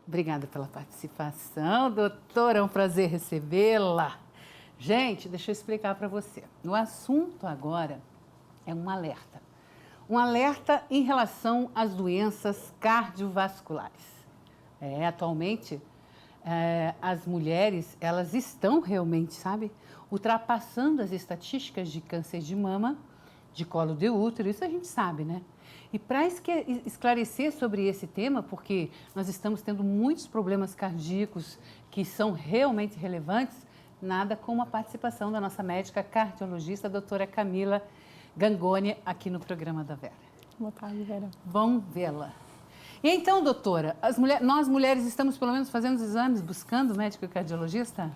Obrigada pela participação, doutora. É um prazer recebê-la. Gente, deixa eu explicar para você. O assunto agora é um alerta. Um alerta em relação às doenças cardiovasculares. Atualmente, as mulheres, elas estão realmente, sabe, ultrapassando as estatísticas de câncer de mama, de colo de útero, isso a gente sabe, né? E para esclarecer sobre esse tema, porque nós estamos tendo muitos problemas cardíacos que são realmente relevantes, nada como a participação da nossa médica cardiologista, a doutora Camila Gangoni, aqui no programa da Vera. Boa tarde, Vera. Vamos vê-la. E então, doutora, nós mulheres estamos pelo menos fazendo os exames, buscando médico cardiologista?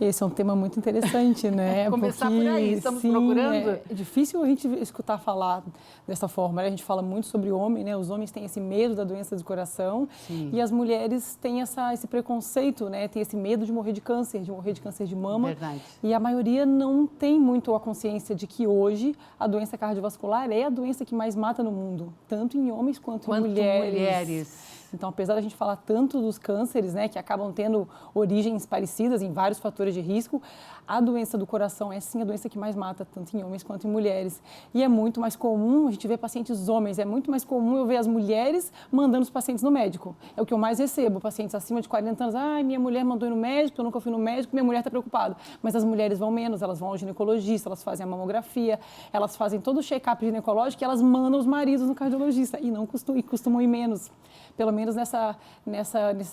Esse é um tema muito interessante, né? Começar porque, por aí, estamos sim, procurando. É difícil a gente escutar falar dessa forma, né? A gente fala muito sobre homem, né? Os homens têm esse medo da doença do coração, sim, e as mulheres têm esse preconceito, né? Tem esse medo de morrer de câncer de mama. Verdade. E a maioria não tem muito a consciência de que hoje a doença cardiovascular é a doença que mais mata no mundo, tanto em homens quanto em mulheres. Então, apesar da gente falar tanto dos cânceres, né, que acabam tendo origens parecidas em vários fatores de risco, a doença do coração é sim a doença que mais mata, tanto em homens quanto em mulheres. E é muito mais comum a gente ver pacientes homens, é muito mais comum eu ver as mulheres mandando os pacientes no médico. É o que eu mais recebo, pacientes acima de 40 anos, minha mulher mandou ir no médico, eu nunca fui no médico, minha mulher está preocupada. Mas as mulheres vão menos, elas vão ao ginecologista, elas fazem a mamografia, elas fazem todo o check-up ginecológico e elas mandam os maridos no cardiologista e costumam ir menos. Pelo menos nessa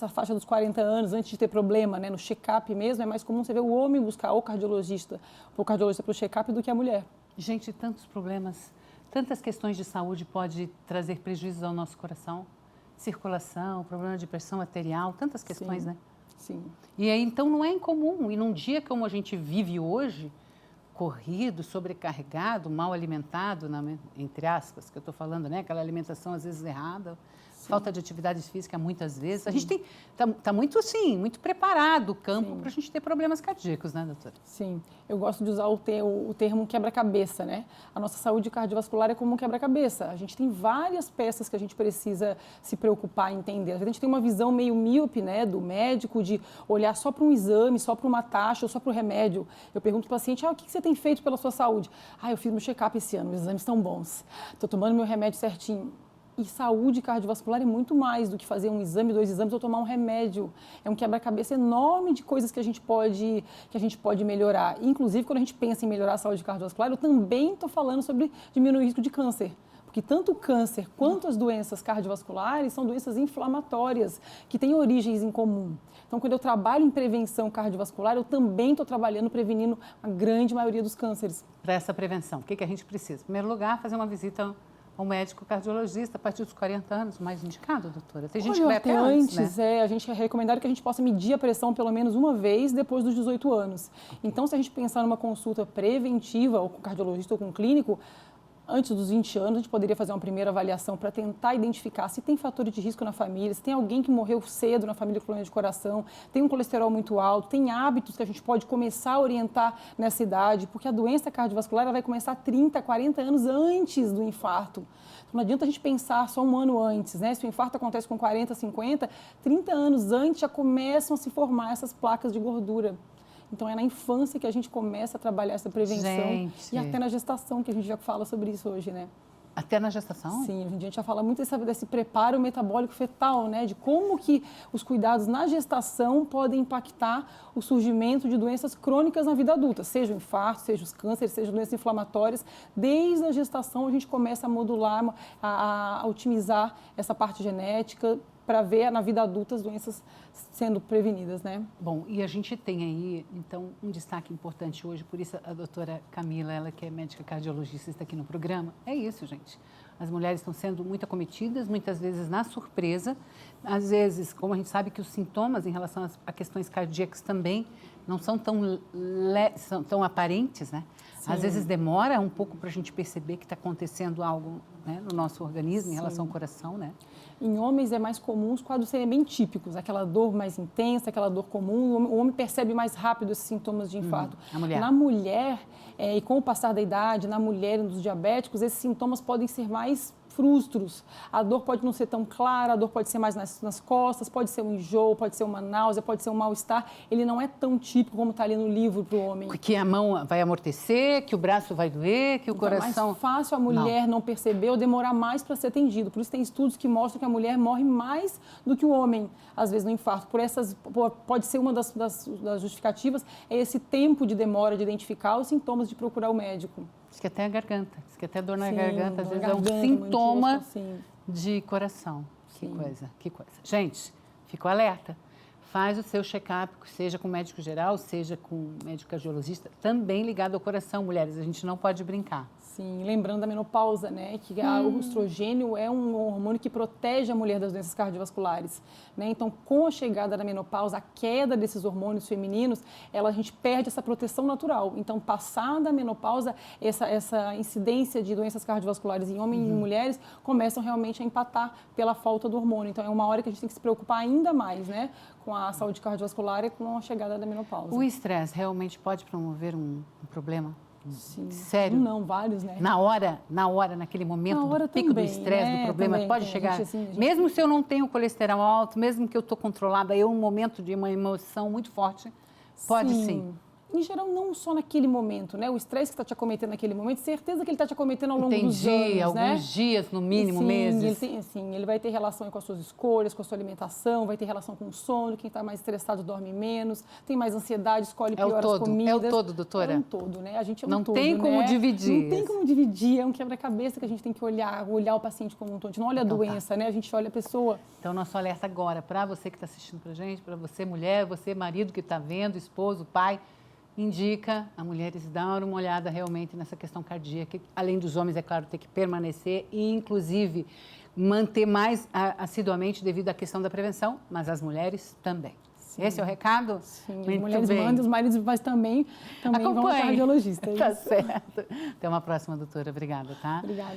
faixa dos 40 anos, antes de ter problema, né, no check-up mesmo, é mais comum você ver o homem buscar o cardiologista para o check-up do que a mulher. Gente, tantos problemas, tantas questões de saúde pode trazer prejuízos ao nosso coração, circulação, problema de pressão arterial, tantas questões, sim, né? Sim. E aí, então, não é incomum. E num dia como a gente vive hoje, corrido, sobrecarregado, mal alimentado, entre aspas, que eu estou falando, né? Aquela alimentação às vezes errada, sim, falta de atividade física muitas vezes. Sim. A gente está muito, assim, muito preparado o campo para a gente ter problemas cardíacos, né, doutora? Sim, eu gosto de usar o termo quebra-cabeça, né? A nossa saúde cardiovascular é como um quebra-cabeça. A gente tem várias peças que a gente precisa se preocupar e entender. Às vezes a gente tem uma visão meio míope, né, do médico, de olhar só para um exame, só para uma taxa ou só para o remédio. Eu pergunto para o paciente, o que você tem feito pela sua saúde? Eu fiz meu check-up esse ano, os exames estão bons. Estou tomando meu remédio certinho. E saúde cardiovascular é muito mais do que fazer um exame, 2 exames ou tomar um remédio. É um quebra-cabeça enorme de coisas que a gente pode melhorar. Inclusive, quando a gente pensa em melhorar a saúde cardiovascular, eu também estou falando sobre diminuir o risco de câncer. Porque tanto o câncer quanto as doenças cardiovasculares são doenças inflamatórias, que têm origens em comum. Então, quando eu trabalho em prevenção cardiovascular, eu também estou trabalhando prevenindo a grande maioria dos cânceres. Para essa prevenção, o que a gente precisa? Em primeiro lugar, fazer uma visita ao médico cardiologista a partir dos 40 anos, mais indicado, doutora? Tem gente que vai até antes, né? A gente é recomendado que a gente possa medir a pressão pelo menos uma vez depois dos 18 anos. Então, se a gente pensar numa consulta preventiva, ou com cardiologista ou com clínico, antes dos 20 anos, a gente poderia fazer uma primeira avaliação para tentar identificar se tem fatores de risco na família, se tem alguém que morreu cedo na família com problema de coração, tem um colesterol muito alto, tem hábitos que a gente pode começar a orientar nessa idade, porque a doença cardiovascular ela vai começar 30, 40 anos antes do infarto. Então, não adianta a gente pensar só um ano antes, né? Se o infarto acontece com 40, 50, 30 anos antes já começam a se formar essas placas de gordura. Então, é na infância que a gente começa a trabalhar essa prevenção e até na gestação, que a gente já fala sobre isso hoje, né? Até na gestação? Sim, hoje em dia a gente já fala muito desse preparo metabólico fetal, né? De como que os cuidados na gestação podem impactar o surgimento de doenças crônicas na vida adulta, seja o infarto, seja os cânceres, seja doenças inflamatórias. Desde a gestação a gente começa a modular, a otimizar essa parte genética para ver na vida adulta as doenças sendo prevenidas, né? Bom, e a gente tem aí, então, um destaque importante hoje, por isso a doutora Camila, ela que é médica cardiologista, está aqui no programa, é isso, gente. As mulheres estão sendo muito acometidas, muitas vezes na surpresa, às vezes, como a gente sabe que os sintomas em relação a questões cardíacas também não são tão aparentes, né? Sim. Às vezes demora um pouco para a gente perceber que está acontecendo algo, né, no nosso organismo em relação ao coração, né? Em homens é mais comum os quadros serem bem típicos, aquela dor mais intensa, aquela dor comum, o homem percebe mais rápido esses sintomas de infarto. A mulher. Na mulher, e com o passar da idade, na mulher e nos diabéticos, esses sintomas podem ser mais frustros. A dor pode não ser tão clara, a dor pode ser mais nas costas, pode ser um enjoo, pode ser uma náusea, pode ser um mal-estar. Ele não é tão típico como está ali no livro para o homem. Que a mão vai amortecer, que o braço vai doer, que o coração... É mais fácil a mulher não perceber ou demorar mais para ser atendido. Por isso tem estudos que mostram que a mulher morre mais do que o homem, às vezes, no infarto. Pode ser uma das justificativas, é esse tempo de demora de identificar os sintomas de procurar o médico. Diz que até a garganta, diz que até dor na garganta, às vezes é um sintoma de coração. Que coisa, que coisa. Gente, ficou alerta. Faz o seu check-up, seja com médico geral, seja com médico cardiologista, também ligado ao coração, mulheres. A gente não pode brincar. Sim, lembrando da menopausa, né? Que o estrogênio é um hormônio que protege a mulher das doenças cardiovasculares, né? Então, com a chegada da menopausa, a queda desses hormônios femininos, a gente perde essa proteção natural. Então, passada a menopausa, essa incidência de doenças cardiovasculares em homens e mulheres começam realmente a empatar pela falta do hormônio. Então, é uma hora que a gente tem que se preocupar ainda mais, né? Com a saúde cardiovascular e com a chegada da menopausa. O estresse realmente pode promover um problema? Sim. Sério? Não, vários, né? Na hora, naquele momento do pico do estresse, do problema, pode chegar... Mesmo se eu não tenho colesterol alto, mesmo que eu estou controlada, um momento de uma emoção muito forte, pode sim. Em geral, não só naquele momento, né? O estresse que está te acometendo naquele momento, certeza que ele está te acometendo ao longo dos anos, alguns dias, no mínimo, meses. Ele vai ter relação com as suas escolhas, com a sua alimentação, vai ter relação com o sono, quem está mais estressado dorme menos, tem mais ansiedade, escolhe pior as comidas. É o todo, doutora? É um todo, né? A gente não tem como dividir. Não tem como dividir, é um quebra-cabeça que a gente tem que olhar o paciente como um todo. A gente não olha a doença, né? A gente olha a pessoa. Então, nosso alerta agora, para você que está assistindo para a gente, para você mulher, você marido que está vendo, esposo, pai, indica a mulheres dar uma olhada realmente nessa questão cardíaca, além dos homens, é claro, ter que permanecer e, inclusive, manter mais assiduamente devido à questão da prevenção, mas as mulheres também. Sim. Esse é o recado? Sim, as mulheres mandam, os maridos mas também vão ao cardiologista. Tá certo. Até uma próxima, doutora. Obrigada, tá? Obrigada.